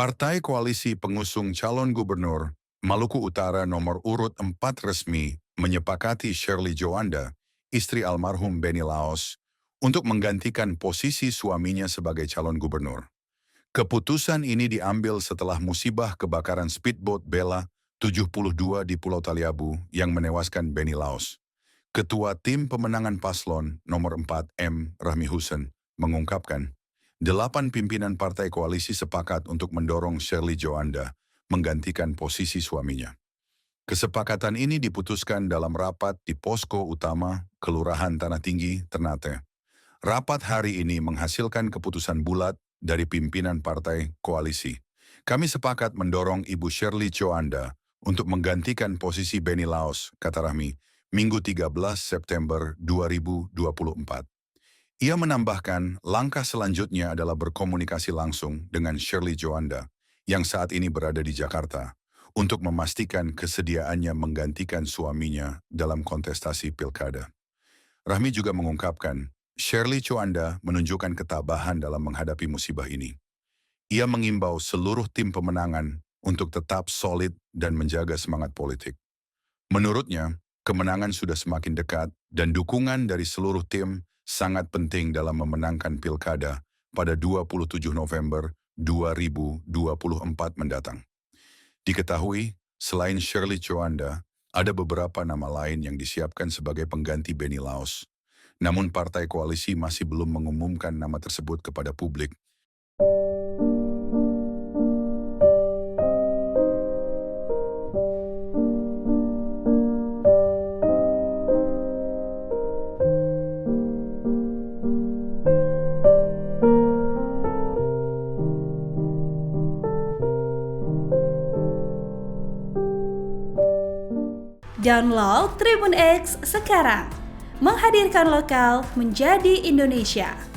Partai Koalisi Pengusung Calon Gubernur Maluku Utara nomor urut 4 resmi menyepakati Shirley Juanda, istri almarhum Benny Laos, untuk menggantikan posisi suaminya sebagai calon gubernur. Keputusan ini diambil setelah musibah kebakaran speedboat Bella 72 di Pulau Taliabu yang menewaskan Benny Laos. Ketua Tim Pemenangan Paslon nomor 4 M. Rahmi Hussein mengungkapkan, 8 pimpinan partai koalisi sepakat untuk mendorong Shirley Juanda menggantikan posisi suaminya. Kesepakatan ini diputuskan dalam rapat di Posko Utama Kelurahan Tanah Tinggi, Ternate. Rapat hari ini menghasilkan keputusan bulat dari pimpinan partai koalisi. Kami sepakat mendorong Ibu Shirley Juanda untuk menggantikan posisi Benny Laos, kata Rahmi, Minggu 13 September 2024. Ia menambahkan langkah selanjutnya adalah berkomunikasi langsung dengan Shirley Juanda yang saat ini berada di Jakarta untuk memastikan kesediaannya menggantikan suaminya dalam kontestasi pilkada. Rahmi juga mengungkapkan, Shirley Juanda menunjukkan ketabahan dalam menghadapi musibah ini. Ia mengimbau seluruh tim pemenangan untuk tetap solid dan menjaga semangat politik. Menurutnya, kemenangan sudah semakin dekat dan dukungan dari seluruh tim sangat penting dalam memenangkan pilkada pada 27 November 2024 mendatang. Diketahui, selain Shirley Juanda, ada beberapa nama lain yang disiapkan sebagai pengganti Benny Laos. Namun partai koalisi masih belum mengumumkan nama tersebut kepada publik. Download Tribun X sekarang, menghadirkan lokal menjadi Indonesia.